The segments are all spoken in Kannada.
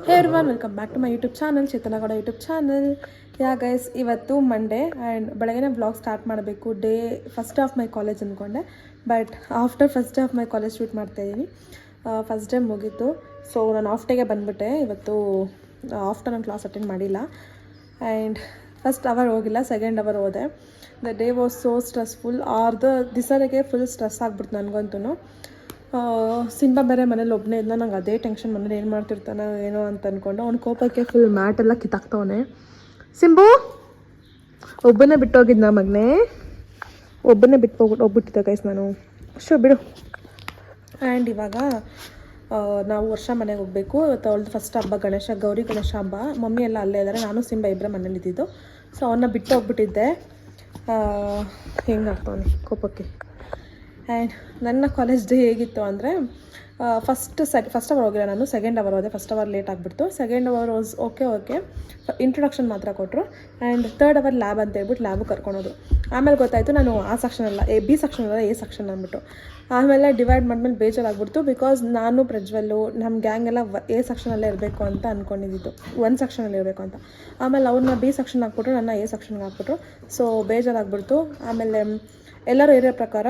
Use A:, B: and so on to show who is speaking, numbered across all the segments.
A: Hey everyone, welcome back to my YouTube channel, Chethana Gowda YouTube channel. Yeah guys, ಇವತ್ತು ಮಂಡೇ ಆ್ಯಂಡ್ ಬೆಳಗ್ಗೆ ವ್ಲಾಗ್ ಸ್ಟಾರ್ಟ್ ಮಾಡಬೇಕು. Day first of my college ಅಂದ್ಕೊಂಡೆ, but after first of my college shoot ಮಾಡ್ತಾಯಿದ್ದೀನಿ. ಫಸ್ಟ್ ಡೇ ಮುಗೀತು, ಸೊ ನಾನು ಆಫ್ ಡೇಗೆ ಬಂದುಬಿಟ್ಟೆ. ಇವತ್ತು ಆಫ್ಟರ್ನೂನ್ ಕ್ಲಾಸ್ ಅಟೆಂಡ್ ಮಾಡಿಲ್ಲ ಆ್ಯಂಡ್ ಫಸ್ಟ್ ಅವರ್ ಹೋಗಿಲ್ಲ, ಸೆಕೆಂಡ್ ಅವರ್ ಹೋದೆ. The day was so stressful. ದಿವಸಕ್ಕೆ ಫುಲ್ ಸ್ಟ್ರೆಸ್ ಆಗ್ಬಿಡ್ತು ನನಗಂತೂ. ಸಿಂಬಾ ಬೇರೆ ಮನೇಲಿ ಒಬ್ಬನೇ ಇದ್ದ, ನಂಗೆ ಅದೇ ಟೆನ್ಷನ್. ಮನೇಲಿ ಏನು ಮಾಡ್ತಿರ್ತಾನೆ ಏನೋ ಅಂತ ಅಂದ್ಕೊಂಡು ಅವ್ನ ಕೋಪಕ್ಕೆ ಫುಲ್ ಮ್ಯಾಟೆಲ್ಲ ಕಿತ್ತಾಕ್ತವನೆ. ಸಿಂಬು ಒಬ್ಬನೇ ಬಿಟ್ಟೋಗಿದ್ದ ಮಗನೇ, ಒಬ್ಬನೇ ಹೋಗ್ಬಿಟ್ಟಿದ್ದೆ ಗೈಸ್ ನಾನು. ಅಷ್ಟು ಬಿಡು. ಆ್ಯಂಡ್ ಇವಾಗ ನಾವು ವರ್ಷ ಮನೆಗೆ ಹೋಗಬೇಕು. ಇವತ್ತು ಅವಳದು ಫಸ್ಟ್ ಹಬ್ಬ, ಗೌರಿ ಗಣೇಶ ಹಬ್ಬ. ಮಮ್ಮಿ ಎಲ್ಲ ಅಲ್ಲೇ ಇದ್ದಾರೆ, ನಾನು ಸಿಂಬಾ ಇಬ್ಬರೇ ಮನೇಲಿ ಇದ್ದಿದ್ದು. ಸೊ ಅವನ್ನ ಬಿಟ್ಟು ಹೋಗ್ಬಿಟ್ಟಿದ್ದೆ. ಹೆಂಗಾಗ್ತವನೆ ಕೋಪಕ್ಕೆ. ಆ್ಯಂಡ್ ನನ್ನ ಕಾಲೇಜ್ ಡೇ ಹೇಗಿತ್ತು ಅಂದರೆ, ಫಸ್ಟ್ ಅವರ್ ಹೋಗಿಲ್ಲ ನಾನು, ಸೆಕೆಂಡ್ ಅವರ್ ಹೋದೆ. ಫಸ್ಟ್ ಅವರ್ ಲೇಟ್ ಆಗಿಬಿಡ್ತು. Second hour was okay. Introduction ಮಾತ್ರ ಕೊಟ್ಟರು. ಆ್ಯಂಡ್ ಥರ್ಡ್ ಅವರ್ ಲ್ಯಾಬ್ ಅಂತ ಹೇಳ್ಬಿಟ್ಟು ಲ್ಯಾಬು ಕರ್ಕೊಳೋದು. ಆಮೇಲೆ ಗೊತ್ತಾಯಿತು ನಾನು ಆ ಸೆಕ್ಷನ್ ಅಲ್ಲ, ಬಿ ಸೆಕ್ಷನ್ ಅಲ್ಲ, ಎ ಸೆಕ್ಷನ್ ಅಂದ್ಬಿಟ್ಟು. ಆಮೇಲೆ ಡಿವೈಡ್ ಮಾಡಿದ್ಮೇಲೆ ಬೇಜಾರಾಗ್ಬಿಡ್ತು. ಬಿಕಾಸ್ ನಾನು ಪ್ರಜ್ವಲ್ಲು ನಮ್ಮ ಗ್ಯಾಂಗ್ ಎಲ್ಲ ಎ ಸೆಕ್ಷನಲ್ಲೇ ಇರಬೇಕು ಅಂತ ಅಂದ್ಕೊಂಡಿದ್ದು, ಒಂದು ಸೆಕ್ಷನಲ್ಲಿ ಇರಬೇಕು ಅಂತ. ಆಮೇಲೆ ಅವ್ರನ್ನ ಬಿ ಸೆಕ್ಷನ್ ಹಾಕ್ಬಿಟ್ರು, ನನ್ನ ಎ ಸೆಕ್ಷನ್ಗೆ ಹಾಕ್ಬಿಟ್ರು. ಸೊ ಬೇಜಾರಾಗ್ಬಿಡ್ತು. ಆಮೇಲೆ ಎಲ್ಲರೂ ಇರೋ ಪ್ರಕಾರ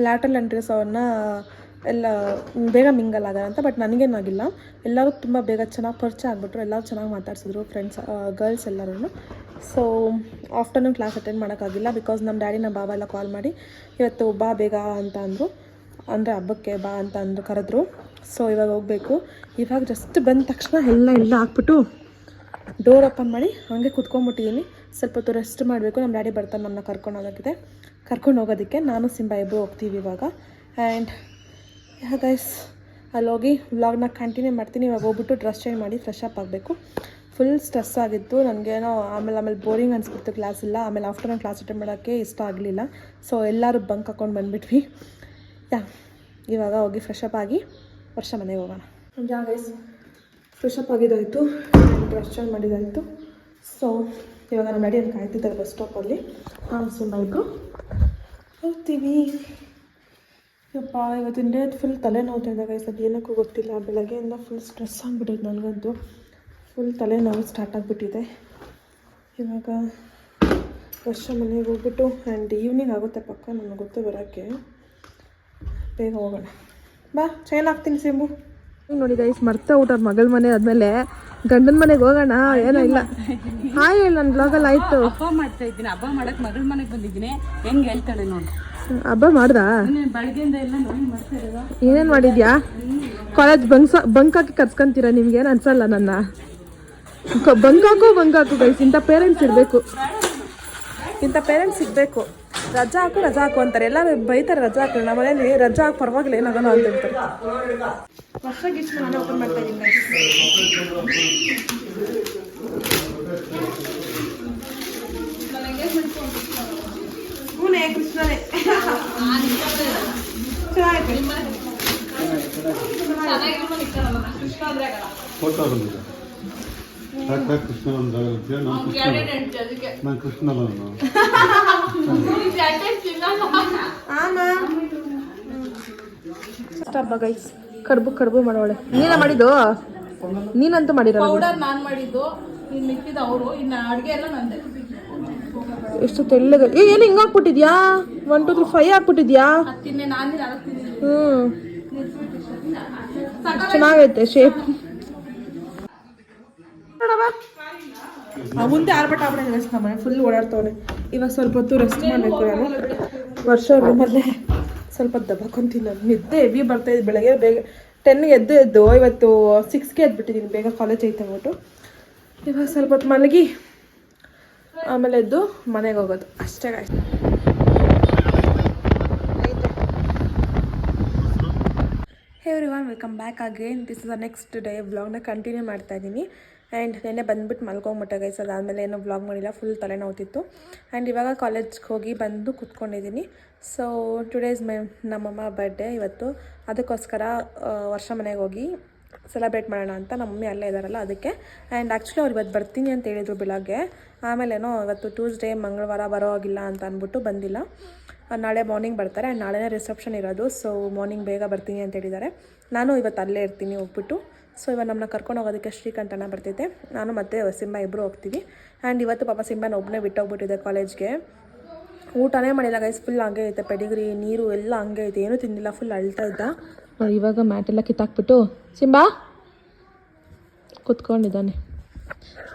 A: ಲ್ಯಾಟರಲ್ ಎಂಟ್ರೀಸ್ ಅವ್ರನ್ನ ಎಲ್ಲ ಬೇಗ ಮಿಂಗಲ್ ಆಗೋಣ ಅಂತ. ಬಟ್ ನನಗೇನಾಗಿಲ್ಲ, ಎಲ್ಲರೂ ತುಂಬ ಬೇಗ ಚೆನ್ನಾಗಿ ಪರಿಚಯ ಆಗಿಬಿಟ್ರು. ಎಲ್ಲರೂ ಚೆನ್ನಾಗಿ ಮಾತಾಡ್ಸಿದ್ರು, ಫ್ರೆಂಡ್ಸ್ ಗರ್ಲ್ಸ್ ಎಲ್ಲರೂ. ಸೊ ಆಫ್ಟರ್ನೂನ್ ಕ್ಲಾಸ್ ಅಟೆಂಡ್ ಮಾಡೋಕ್ಕಾಗಿಲ್ಲ, ಬಿಕಾಸ್ ನಮ್ಮ ಡ್ಯಾಡಿ ನಮ್ಮ ಬಾಬಾ ಎಲ್ಲ ಕಾಲ್ ಮಾಡಿ ಇವತ್ತು ಬಾ ಬೇಗ ಅಂತ ಅಂದರು. ಅಂದರೆ ಹಬ್ಬಕ್ಕೆ ಬಾ ಅಂತ ಅಂದರು, ಕರೆದ್ರು. ಸೊ ಇವಾಗ ಹೋಗಬೇಕು. ಇವಾಗ ಜಸ್ಟ್ ಬಂದ ತಕ್ಷಣ ಎಲ್ಲ ಹಾಕ್ಬಿಟ್ಟು ಡೋರ್ ಓಪನ್ ಮಾಡಿ ಹಾಗೆ ಕುತ್ಕೊಂಡ್ಬಿಟ್ಟಿದ್ದೀನಿ. ಸ್ವಲ್ಪ ಹೊತ್ತು ರೆಸ್ಟ್ ಮಾಡಬೇಕು. ನಮ್ಮ ಡ್ಯಾಡಿ ಬರ್ತಾರೆ ನಮ್ಮನ್ನ ಕರ್ಕೊಂಡು ಹೋಗೋದಕ್ಕೆ. ನಾನು ಸಿಂಬಾ ಇಬ್ಬರು ಹೋಗ್ತೀವಿ ಇವಾಗ. ಆ್ಯಂಡ್ ಗೈಸ್, ಅಲ್ಲಿ ಹೋಗಿ ವ್ಲಾಗ್ನ ಕಂಟಿನ್ಯೂ ಮಾಡ್ತೀನಿ. ಇವಾಗ ಹೋಗ್ಬಿಟ್ಟು ಡ್ರೆಸ್ ಚೇಂಜ್ ಮಾಡಿ ಫ್ರೆಶ್ ಅಪ್ ಆಗಬೇಕು. ಫುಲ್ ಸ್ಟ್ರೆಸ್ ಆಗಿತ್ತು ನನಗೇನೋ. ಆಮೇಲೆ ಬೋರಿಂಗ್ ಅನಿಸ್ಬಿಡ್ತು ಕ್ಲಾಸ್ ಇಲ್ಲ. ಆಮೇಲೆ ಆಫ್ಟರ್ನೂನ್ ಕ್ಲಾಸ್ ಅಟೆಂಡ್ ಮಾಡೋಕ್ಕೆ ಇಷ್ಟ ಆಗಲಿಲ್ಲ. ಸೊ ಎಲ್ಲರೂ ಬಂಕ್ ಹಾಕ್ಕೊಂಡು ಬಂದುಬಿಟ್ವಿ. ಇವಾಗ ಹೋಗಿ ಫ್ರೆಶ್ ಅಪ್ ಆಗಿ ವರ್ಷ ಮನೆಗೆ ಹೋಗೋಣ. ಗೈಸ್, ಫ್ರೆಶ್ ಅಪ್ ಆಗಿದ್ದಾಯಿತು, ಡ್ರೆಸ್ ಚೇಂಜ್ ಮಾಡಿದ್ದಾಯಿತು. ಸೊ ಇವಾಗ ನಮ್ಮ ಡ್ಯಾಡಿ ಅಲ್ಲಿ ಕಾಯ್ತಿದ್ದಾರೆ ಬಸ್ ಸ್ಟಾಪಲ್ಲಿ. ನಾನು ಸಿಂಬಾ ಇಬ್ಬರು ಹೋಗ್ತೀವಿ. ಯಪ್ಪ, ಇವತ್ತಿನ ಡೇ ಫುಲ್ ತಲೆನೋವ್ತಾ ಗೈಸ್. ಅದು ಏನಕ್ಕೂ ಗೊತ್ತಿಲ್ಲ. ಬೆಳಗ್ಗೆಯಿಂದ ಫುಲ್ ಸ್ಟ್ರೆಸ್ ಆಗಿಬಿಟ್ಟಿದೆ ನನಗಂತೂ. ಫುಲ್ ತಲೆನೋವು ಸ್ಟಾರ್ಟ್ ಆಗಿಬಿಟ್ಟಿದೆ. ಇವಾಗ ವರ್ಷ ಮನೆಗೆ ಹೋಗ್ಬಿಟ್ಟು ಆ್ಯಂಡ್ ಈವ್ನಿಂಗ್ ಆಗುತ್ತೆ ಪಕ್ಕ, ನನಗೆ ಗೊತ್ತು ಬರೋಕ್ಕೆ. ಬೇಗ ಹೋಗೋಣ ಬಾ. ಚೈನ್ ಹಾಕ್ತೀನಿ ಸಿಂಬು. ನೋಡಿ ಗೈಸ್, ಮರ್ತೆ ಊಟ ಮಗಳ ಮನೆ ಆದಮೇಲೆ ಗಂಡನ ಮನೆಗೆ ಹೋಗೋಣ. ಏನೋ ಇಲ್ಲ, ಹಾಯ್ ಹೇಳಿ ನನ್ನ ಬ್ಲಾಗಲ್ಲಿ ಆಯಿತು.
B: ಹಬ್ಬ ಮಾಡ್ತಾ ಇದ್ದೀನಿ, ಹಬ್ಬ ಮಾಡಕ್ಕೆ ಮಗಳ ಮನೆಗೆ ಬಂದಿದ್ದೀನಿ. ಹೆಂಗೆ ಹೇಳ್ತಾಳೆ ನೋಡಿ.
A: ಹಬ್ಬ ಮಾಡ್ದಾ?
B: ಬೆಳಗ್ಗೆಯಿಂದ ಎಲ್ಲ ನೋಡಿ ಮಾಡ್ತಾ ಇರೋದು.
A: ಏನೇನು ಮಾಡಿದ್ಯಾ? ಕಾಲೇಜ್ ಬಂಕ್ ಹಾಕಿ ಕರ್ಸ್ಕೊಂತೀರಾ? ನಿಮ್ಗೇನು ಅನ್ಸಲ್ಲ ನನ್ನ? ಬಂಕ್ ಹಾಕು ಗೈಸ್. ಇಂಥ ಪೇರೆಂಟ್ಸ್ ಇರಬೇಕು, ರಜಾ ಹಾಕು ಅಂತಾರೆ. ಎಲ್ಲರೂ ಬೈತಾರೆ ರಜಾ ಹಾಕಿ. ನಮ್ಮ ಮನೇಲಿ ರಜಾ ಹಾಕಿ ಪರವಾಗಿಲ್ಲ, ಏನಾಗಲ್ಲ ಅಂತ ಹೇಳ್ತಾರೆ. ವರ್ಷ ಗಿಚ್ಚು ನಾನೇ ಓಪನ್ ಮಾಡ್ತಾ ಇದ್ದೀನಿ. ಹೂನೇ ಕೃಷ್ಣನೇ
C: ಫೋಟೋ ಬಂದಿದೆ. ಕೃಷ್ಣ ನಾನು ಕೃಷ್ಣಲ್ಲ.
A: ಹಬ್ಬ ಗೈಸ್, ಕಡುಬು ಮಾಡೋಳೆ. ನೀನ ಮಾಡಿದ್ದು? ನೀನಂತೂ ಮಾಡಿರೋ.
B: ಪೌಡರ್ ನಾನು ಮಾಡಿದ್ದು, ಇನ್ನು ಮಿಕ್ಕಿದ ಅವರು. ಇನ್ನು ಅಡುಗೆ ಎಲ್ಲ ನಂದೆ.
A: ಎಷ್ಟು ತೆಳ್ಳಗೆ ಏನು ಹಿಂಗೆ ಹಾಕ್ಬಿಟ್ಟಿದ್ಯಾ? 1 2 3 5 ಹಾಕ್ಬಿಟ್ಟಿದ್ಯಾ? ಚೆನ್ನಾಗೈತೆ ಶೇಪ್. ಮುಂದೆ ಆರ್ಬಟ್ ಆಗ್ಬಿಟ್ಟೆ ರೆಸ್ಟ್. ನಮ್ಮ ಮನೆ ಫುಲ್ ಓಡಾಡ್ತವ್ರೆ. ಇವಾಗ ಸ್ವಲ್ಪ ಹೊತ್ತು ರೆಸ್ಟ್ ಮಾಡಬೇಕು. ನಾನು ವರ್ಷ ರೂಮಲ್ಲೇ ಸ್ವಲ್ಪ ದಬ್ಬಕೊಂತೀನಿ. ನಾನು ನಿದ್ದೆ ಹೆವಿ ಬರ್ತಾಯಿದ್ದು. ಬೆಳಗ್ಗೆ ಬೇಗ 10ಗೆ ಎದ್ದು ಇವತ್ತು 6ಗೆ ಎದ್ಬಿಟ್ಟಿದ್ದೀನಿ, ಬೇಗ ಕಾಲೇಜ್ ಐತೆ ಅಂದ್ಬಿಟ್ಟು. ಇವಾಗ ಸ್ವಲ್ಪ ಹೊತ್ತು ಮಲಗಿ ಆಮೇಲೆ ಎದ್ದು ಮನೆಗೆ ಹೋಗೋದು ಅಷ್ಟೇ ಗಾಯ್ತು. Hey everyone, welcome back again. This is the next day. ವ್ಲಾಗ್ನ ಕಂಟಿನ್ಯೂ ಮಾಡ್ತಾ ಇದ್ದೀನಿ. ಆ್ಯಂಡ್ ನೆನ್ನೆ ಬಂದುಬಿಟ್ಟು ಮಲ್ಕೊಂಬಿಟ್ಟೆ ಗೈಸ್. ಅದಾದಮೇಲೆ ಏನೋ ವ್ಲಾಗ್ ಮಾಡಿಲ್ಲ, ಫುಲ್ ತಲೆನೋವ್ತಿತ್ತು. ಆ್ಯಂಡ್ ಇವಾಗ ಕಾಲೇಜ್ಗೆ ಹೋಗಿ ಬಂದು ಕೂತ್ಕೊಂಡಿದ್ದೀನಿ. ಸೊ ಟುಡೇ ಇಸ್ ನಮ್ಮಮ್ಮ ಬರ್ಡೇ ಇವತ್ತು. ಅದಕ್ಕೋಸ್ಕರ ವರ್ಷ ಮನೆಗೆ ಹೋಗಿ ಸೆಲೆಬ್ರೇಟ್ ಮಾಡೋಣ ಅಂತ. ನಮ್ಮ ಮಮ್ಮಿ ಅಲ್ಲೇ ಇದ್ದಾರಲ್ಲ ಅದಕ್ಕೆ. ಆ್ಯಂಡ್ ಆ್ಯಕ್ಚುಲಿ ಅವ್ರು ಇವತ್ತು ಬರ್ತೀನಿ ಅಂತ ಹೇಳಿದರು ಬೆಳಗ್ಗೆ. ಆಮೇಲೇನೋ ಇವತ್ತು ಟ್ಯೂಸ್ಡೇ, ಮಂಗಳವಾರ ಬರೋ ಆಗಿಲ್ಲ ಅಂತ ಅಂದ್ಬಿಟ್ಟು ಬಂದಿಲ್ಲ. ನಾಳೆ ಮಾರ್ನಿಂಗ್ ಬರ್ತಾರೆ. ಆ್ಯಂಡ್ ನಾಳೆನೇ ರಿಸೆಪ್ಷನ್ ಇರೋದು. ಸೊ ಮಾರ್ನಿಂಗ್ ಬೇಗ ಬರ್ತೀನಿ ಅಂತ ಹೇಳಿದ್ದಾರೆ. ನಾನು ಇವತ್ತು ಅಲ್ಲೇ ಇರ್ತೀನಿ ಹೋಗ್ಬಿಟ್ಟು. ಸೊ ಇವಾಗ ನಮ್ಮನ್ನ ಕರ್ಕೊಂಡು ಹೋಗೋದಕ್ಕೆ ಶ್ರೀಕಂಠನ ಬರ್ತಿದ್ದೆ. ನಾನು ಮತ್ತು ಸಿಂಬಾ ಇಬ್ಬರು ಹೋಗ್ತೀವಿ. ಆ್ಯಂಡ್ ಇವತ್ತು ಪಾಪ ಸಿಂಬಾನ ಒಬ್ಬನೇ ಬಿಟ್ಟೋಗ್ಬಿಟ್ಟಿದೆ ಕಾಲೇಜ್ಗೆ. ಊಟನೇ ಮಾಡಿಲ್ಲ ಗೈಸ್, ಫುಲ್ ಹಂಗೆ ಐತೆ, ಪೆಡಿಗ್ರಿ ನೀರು ಎಲ್ಲ ಹಂಗೆ ಐತೆ, ಏನೂ ತಿಂದಿಲ್ಲ, ಫುಲ್ ಅಳ್ತಾ ಇದ್ದ. ಇವಾಗ ಮ್ಯಾಟೆಲ್ಲ ಕಿತ್ತಾಕ್ಬಿಟ್ಟು ಸಿಂಬಾ ಕುತ್ಕೊಂಡಿದ್ದಾನೆ.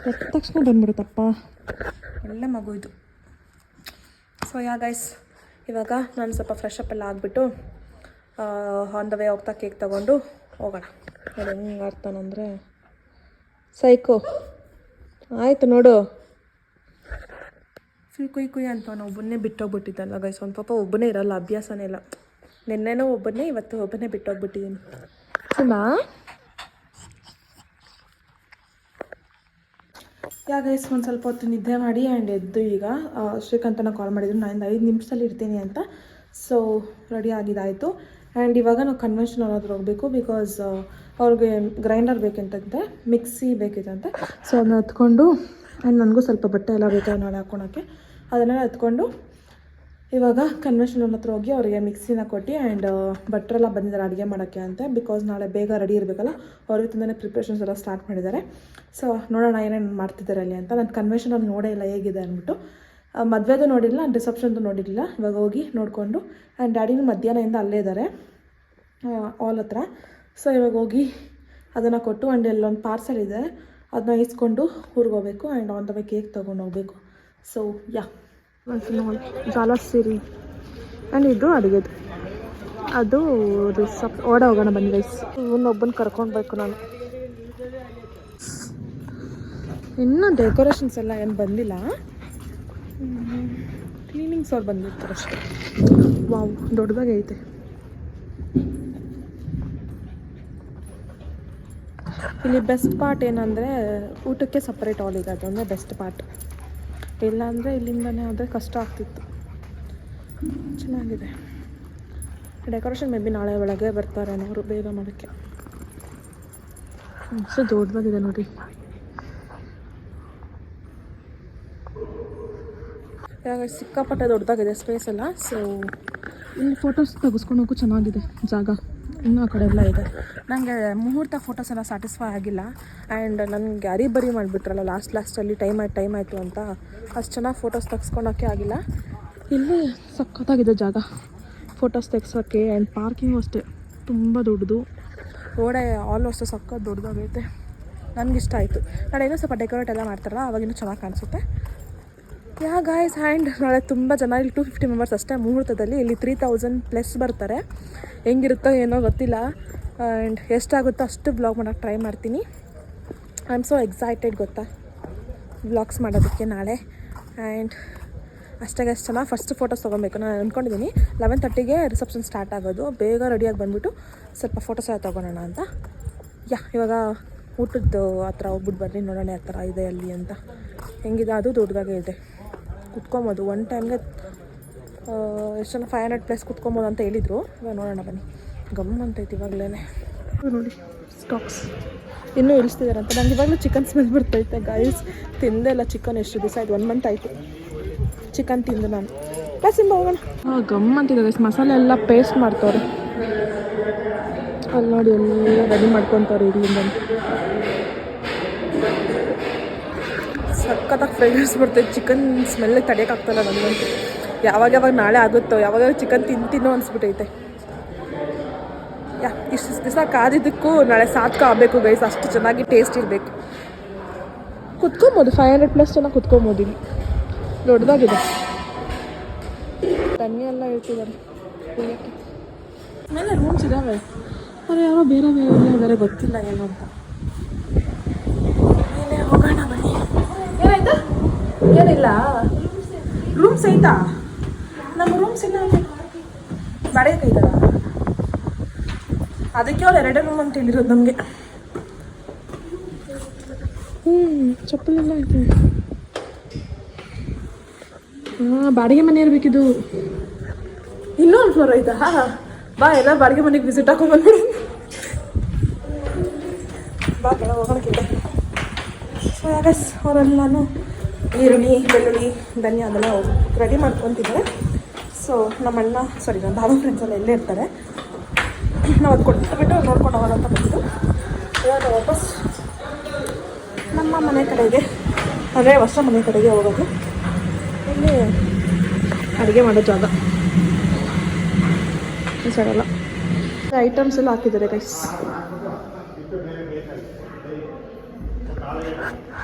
A: ಎತ್ತ ತಕ್ಷಣ ಬಂದ್ಬಿಡುತ್ತಪ್ಪ, ಒಳ್ಳೆ ಮಗು ಇದು. ಸೊ ಯಾ ಗೈಸ್, ಇವಾಗ ನಾನು ಸ್ವಲ್ಪ ಫ್ರೆಶ್ ಅಪ್ ಎಲ್ಲ ಆಗಿಬಿಟ್ಟು ಆನ್ ದ ವೇ ಹೋಗ್ತಾ ಕೇಕ್ ತೊಗೊಂಡು ಹೋಗೋಣ. ಅದು ಹೆಂಗೆ ಆಡ್ತಾನಂದರೆ ಸೈಕೋ ಆಯಿತು ನೋಡು, ಫುಲ್ ಕುಯ್ ಅಂತ ನಾವು ಒಬ್ಬನೇ ಬಿಟ್ಟೋಗ್ಬಿಟ್ಟಿದ್ದಲ್ಲ ಗೈಸ್. ಒಂದು ಪಾಪ ಒಬ್ಬನೇ ಇರಲ್ಲ, ಅಭ್ಯಾಸನೇ ಇಲ್ಲ. ನಿನ್ನೆನೋ ಒಬ್ಬನೇ, ಇವತ್ತು ಒಬ್ಬನೇ ಬಿಟ್ಟೋಗ್ಬಿಟ್ಟಿದ್ದೀನಿ. ಸಿಂಬಾ ಗೈಸ್, ಒಂದು ಸ್ವಲ್ಪ ಹೊತ್ತು ನಿದ್ದೆ ಮಾಡಿ ಆ್ಯಂಡ್ ಎದ್ದು ಈಗ ಶ್ರೀಕಾಂತನ ಕಾಲ್ ಮಾಡಿದ್ರು, ನಾನು 5 ನಿಮಿಷದಲ್ಲಿ ಇರ್ತೀನಿ ಅಂತ. So ready ಆಗಿದ್ದಾಯಿತು. ಆ್ಯಂಡ್ ಇವಾಗ ನಾವು ಕನ್ವೆನ್ಷನ್ ಹತ್ರ ಹೋಗಬೇಕು, ಬಿಕಾಸ್ ಅವ್ರಿಗೆ ಗ್ರೈಂಡರ್ ಬೇಕಂತಂತೆ, ಮಿಕ್ಸಿ ಬೇಕಿತ್ತಂತೆ. ಸೊ ಅದನ್ನ ಎತ್ಕೊಂಡು, ಆ್ಯಂಡ್ ನನಗೂ ಸ್ವಲ್ಪ ಬಟ್ಟೆ ಎಲ್ಲ ಬೇಕಾದ್ರೆ ನಾಳೆ ಹಾಕ್ಕೊಳಕ್ಕೆ, ಅದನ್ನೆಲ್ಲ ಎತ್ಕೊಂಡು ಇವಾಗ ಕನ್ವೆನ್ಷನ್ ಹತ್ರ ಹೋಗಿ ಅವರಿಗೆ ಮಿಕ್ಸಿನ ಕೊಟ್ಟು. ಆ್ಯಂಡ್ ಭಟ್ರೆಲ್ಲ ಬಂದಿದ್ದಾರೆ ಅಡುಗೆ ಮಾಡೋಕ್ಕೆ ಅಂತ, ಬಿಕಾಸ್ ನಾಳೆ ಬೇಗ ರೆಡಿ ಇರಬೇಕಲ್ಲ, ಅವ್ರಿಗೆ ತುಂಬಾ ಪ್ರಿಪ್ರೇಷನ್ಸ್ ಎಲ್ಲ ಸ್ಟಾರ್ಟ್ ಮಾಡಿದ್ದಾರೆ. ಸೊ ನೋಡೋಣ ಏನೇನು ಮಾಡ್ತಿದ್ದಾರೆ ಅಲ್ಲಿ ಅಂತ. ನಾನು ಕನ್ವೆನ್ಷನಲ್ಲಿ ನೋಡೇ ಇಲ್ಲ ಹೇಗಿದೆ ಅಂದ್ಬಿಟ್ಟು, ಮದುವೆದು ನೋಡಿಲ್ಲ, ನಾನು ರಿಸೆಪ್ಷನ್ದು ನೋಡಿರಲಿಲ್ಲ. ಇವಾಗ ಹೋಗಿ ನೋಡಿಕೊಂಡು, ಆ್ಯಂಡ್ ಡ್ಯಾಡಿನೂ ಮಧ್ಯಾಹ್ನದಿಂದ ಅಲ್ಲೇ ಇದ್ದಾರೆ ಹಾಲ್ ಹತ್ರ. ಸೊ ಇವಾಗ ಹೋಗಿ ಅದನ್ನು ಕೊಟ್ಟು, ಆ್ಯಂಡ್ ಎಲ್ಲೊಂದು ಪಾರ್ಸಲ್ ಇದೆ, ಅದನ್ನ ಇಸ್ಕೊಂಡು ಊರಿಗೆ ಹೋಗ್ಬೇಕು. And on the way cake ತೊಗೊಂಡು ಹೋಗಬೇಕು. ಸೊ ಯಾ ನೋಡಿ, ಜಾಲಸಿರಿ ಆ್ಯಂಡ್ ಇದು ಅಡುಗೆದು, ಅದು ಓಡ ಹೋಗೋಣ ಬನ್ನಿ ಗೈಸ್. ಇವನ್ನೊಬ್ಬನ ಕರ್ಕೊಳ್ಬೇಕು ನಾನು. ಇನ್ನೂ ಡೆಕೋರೇಷನ್ಸ್ ಎಲ್ಲ ಏನು ಬಂದಿಲ್ಲ, ಕ್ಲೀನಿಂಗ್ಸ್ ಅವ್ರು ಬಂದಿರ್ತಾರೆ ಅಷ್ಟೇ. ವಾವ್, ದೊಡ್ಡದಾಗೆ ಐತೆ. ಇಲ್ಲಿ ಬೆಸ್ಟ್ ಪಾರ್ಟ್ ಏನಂದರೆ ಊಟಕ್ಕೆ ಸಪ್ರೇಟ್ ಹಾಲ್ ಇದೆ, ಅದೊಂದೇ ಬೆಸ್ಟ್ ಪಾರ್ಟ್. ಇಲ್ಲಾಂದರೆ ಇಲ್ಲಿಂದನೇ ಆದರೆ ಕಷ್ಟ ಆಗ್ತಿತ್ತು. ಚೆನ್ನಾಗಿದೆ ಡೆಕೋರೇಷನ್. ಮೇ ಬಿ ನಾಳೆ ಒಳಗೆ ಬರ್ತಾರೆ ಅವರು ಬೇಗ ಮಾಡೋಕ್ಕೆ. ಅಷ್ಟು ದೊಡ್ಡದಾಗಿದೆ ನೋಡಿ. ಇವಾಗ ಸಿಕ್ಕಾಪಟ್ಟೆ ದೊಡ್ಡದಾಗಿದೆ ಸ್ಪೇಸ್ ಎಲ್ಲ. ಸೊ ಇಲ್ಲಿ ಫೋಟೋಸ್ ತೆಗೆಸ್ಕೊಳೋಕ್ಕೂ ಚೆನ್ನಾಗಿದೆ ಜಾಗ. ಇನ್ನೂ ಆ ಕಡೆ ಎಲ್ಲ ಇದೆ. ನನಗೆ ಮುಹೂರ್ತ ಫೋಟೋಸ್ ಎಲ್ಲ ಸ್ಯಾಟಿಸ್ಫೈ ಆಗಿಲ್ಲ. ಆ್ಯಂಡ್ ನನಗೆ ಅರಿಬರಿ ಮಾಡಿಬಿಟ್ರಲ್ಲ ಲಾಸ್ಟಲ್ಲಿ ಟೈಮ್ ಆಯಿತು ಅಂತ, ಅಷ್ಟು ಚೆನ್ನಾಗಿ ಫೋಟೋಸ್ ತೆಗೆಸ್ಕೊಳೋಕ್ಕೆ ಆಗಿಲ್ಲ. ಇಲ್ಲಿ ಸಖತ್ತಾಗಿದೆ ಜಾಗ ಫೋಟೋಸ್ ತೆಗ್ಸೋಕ್ಕೆ. ಆ್ಯಂಡ್ ಪಾರ್ಕಿಂಗು ಅಷ್ಟೇ ತುಂಬ ದೊಡ್ಡದು. ರೋಡೇ ಆಲ್ಮೋಸ್ಟ್ ಸಖತ್ ದೊಡ್ಡದಾಗೈತೆ. ನನಗಿಷ್ಟ ಆಯಿತು. ನಾಳೆ ಇನ್ನೂ ಸ್ವಲ್ಪ ಡೆಕೋರೇಟ್ ಎಲ್ಲ ಮಾಡ್ತಾರಲ್ಲ, ಅವಾಗಿನ್ನೂ ಚೆನ್ನಾಗಿ ಕಾಣಿಸುತ್ತೆ. ಯಾ ಗಾಯ್ಸ್, ಆ್ಯಂಡ್ ನಾಳೆ ತುಂಬ ಜನ, ಇಲ್ಲಿ 250 ಮೆಂಬರ್ಸ್ ಅಷ್ಟೇ ಮುಹೂರ್ತದಲ್ಲಿ. ಇಲ್ಲಿ 3000+ ಬರ್ತಾರೆ. ಹೆಂಗಿರುತ್ತೋ ಏನೋ ಗೊತ್ತಿಲ್ಲ. ಆ್ಯಂಡ್ ಎಷ್ಟಾಗುತ್ತೋ ಅಷ್ಟು ಬ್ಲಾಗ್ ಮಾಡೋಕ್ಕೆ ಟ್ರೈ ಮಾಡ್ತೀನಿ. ಐ ಆಮ್ ಸೋ ಎಕ್ಸೈಟೆಡ್ ಗೊತ್ತಾ ವ್ಲಾಗ್ಸ್ ಮಾಡೋದಕ್ಕೆ ನಾಳೆ. ಆ್ಯಂಡ್ ಅಷ್ಟಾಗೆ ಚೆನ್ನಾಗಿ ಫಸ್ಟ್ ಫೋಟೋಸ್ ತೊಗೊಬೇಕು. ನಾನು ಅಂದ್ಕೊಂಡಿದ್ದೀನಿ 11:30ಗೆ ರಿಸೆಪ್ಷನ್ ಸ್ಟಾರ್ಟ್ ಆಗೋದು. ಬೇಗ ರೆಡಿಯಾಗಿ ಬಂದುಬಿಟ್ಟು ಸ್ವಲ್ಪ ಫೋಟೋಸ್ ಎಲ್ಲ ತೊಗೊಳೋಣ ಅಂತ. ಇವಾಗ ಊಟದ್ದು ಹತ್ರ ಹೋಗ್ಬಿಟ್ಟು ಬರ್ರಿ, ನೋಡೋಣ ಯಾವ ಥರ ಇದೆ ಅಲ್ಲಿ ಅಂತ. ಹೆಂಗಿದೆ, ಅದು ದೊಡ್ಡದಾಗೇ ಇದೆ. ಕುತ್ಕೊಬೋದು ಒನ್ ಟೈಮ್ಗೆ ಎಷ್ಟು ಜನ 500+ ಕುತ್ಕೊಬೋದು ಅಂತ ಹೇಳಿದರು. ಇವಾಗ ನೋಡೋಣ ಬನ್ನಿ. ಗಮ್ಮಂತೈತಿ ಇವಾಗಲೇ ನೋಡಿ. ಸ್ಟಾಕ್ಸ್ ಇನ್ನೂ ಇಳಿಸ್ತಿದ್ದಾರೆ ಅಂತ. ನಂಗೆ ಇವಾಗಲೂ ಚಿಕನ್ ಸ್ಮೆಲ್ ಬರ್ತೈತೆ ಗಾಯ್ಸ್. ತಿಂದೆ ಇಲ್ಲ ಚಿಕನ್, ಎಷ್ಟು ದಿವಸ ಆಯಿತು, 1 ಮಂತ್ ಆಯಿತು ಚಿಕನ್ ತಿಂದು ನಾನು. ಸಿಂಬ ಹೋಗೋಣ. ಗಮ್ಮಂತಿದೆ ಗೈಸ್. ಮಸಾಲೆ ಎಲ್ಲ ಪೇಸ್ಟ್ ಮಾಡ್ತವ್ರೆ ಅಲ್ಲಿ ನೋಡಿ, ಎಲ್ಲ ರೆಡಿ ಮಾಡ್ಕೊತವ್ರೆ ಇಲ್ಲಿಂದ. ಸಖತ್ತಾಗಿ ಫ್ರೇಗ್ರೆನ್ಸ್ ಬರ್ತೈತೆ. ಚಿಕನ್ ಸ್ಮೆಲ್ಲಿಗೆ ತಡೆಯೋಕ್ಕಾಗ್ತಲ್ಲ ನನಗಂತೂ. ಯಾವಾಗ ನಾಳೆ ಆಗುತ್ತೋ, ಯಾವಾಗ ಚಿಕನ್ ತಿನ್ನೋ ಅನಿಸ್ಬಿಟ್ಟೈತೆ. ಇಷ್ಟು ದಿವಸ ಕಾದಿದ್ದಕ್ಕೂ ನಾಳೆ ಸಾರ್ಥಕ ಆಗಬೇಕು ಗೈಸ್. ಅಷ್ಟು ಚೆನ್ನಾಗಿ ಟೇಸ್ಟ್ ಇರಬೇಕು. ಕುತ್ಕೊಬೋದು, 500+ ಜನ ಕುತ್ಕೊಬೋದು. ಇಲ್ಲಿ ದೊಡ್ಡದಾಗಿದೆ. ತಣ್ಣಿ ಎಲ್ಲ ಇಟ್ಟಿದ್ದಾರೆ ಕುಡಿಯೋಕ್ಕೆ. ಆಮೇಲೆ ರೂಮ್ಸ್ ಇದ್ದಾವೆ, ಆದರೆ ಯಾರೋ ಬೇರೆ ಬೇರೆ ಗೊತ್ತಿಲ್ಲ ಏನು ಅಂತ. ಮೇಲೆ ಹೋಗೋಣ ಬನ್ನಿ. ಏನಾಯ್ತು? ಏನಿಲ್ಲ, ರೂಮ್ಸ್ ಐತಾ? ನಮ್ಮ ರೂಮ್ಸ್ ಇಲ್ಲ, ಬಾಡಿಗೆ ಕೈತಾರ. ಅದಕ್ಕೆ ಅವ್ರು 2 ರೂಮ್ ಅಂತ ಹೇಳಿರೋದು ನಮಗೆ. ಚಪ್ಪಲೆಲ್ಲ ಐತೆ. ಬಾಡಿಗೆ ಮನೆ ಇರಬೇಕಿದು. ಇನ್ನೊಂದು ಫ್ಲೋರ್ ಐತಾ? ಬಾ, ಎಲ್ಲ ಬಾಡಿಗೆ ಮನೆಗೆ ವಿಸಿಟ್ ಹಾಕೊಂಡ್ಬಂದ್ಬಿಡಿ. ಬಾ ಕೆಳಗೆ ಹೋಗೋಣಕ್ಕಿದೆ. ಸೊ ಯಾಗಸ್ ಅವರೆಲ್ಲನೂ ಈರುಳ್ಳಿ, ಬೆಳ್ಳುಳ್ಳಿ, ಧನಿಯಾ ಅದೆಲ್ಲ ರೆಡಿ ಮಾಡ್ಕೊತಿದ್ದಾರೆ. ಸೊ ನಮ್ಮ ಭಾವ ಫ್ರೆಂಡ್ಸ್ ಎಲ್ಲ ಇಲ್ಲೇ ಇರ್ತಾರೆ. ನಾವು ಅದು ಕೊಟ್ಬಿಟ್ಟು ನೋಡ್ಕೊಂಡು ಹೋಗೋಣ ಅಂತ ಬಂದು. ಇವಾಗ ವಾಪಸ್ ನಮ್ಮ ಮನೆ ಕಡೆಗೆ ಅಂದರೆ ಹೊಸ ಮನೆ ಕಡೆಗೆ ಹೋಗೋದು. ಇಲ್ಲಿ ಅಡುಗೆ ಮಾಡೋ ಜಾಗ ಈ ಸೈಡೆಲ್ಲ ಐಟಮ್ಸ್ ಎಲ್ಲ ಹಾಕಿದ್ದಾರೆ ಗೈಸ್.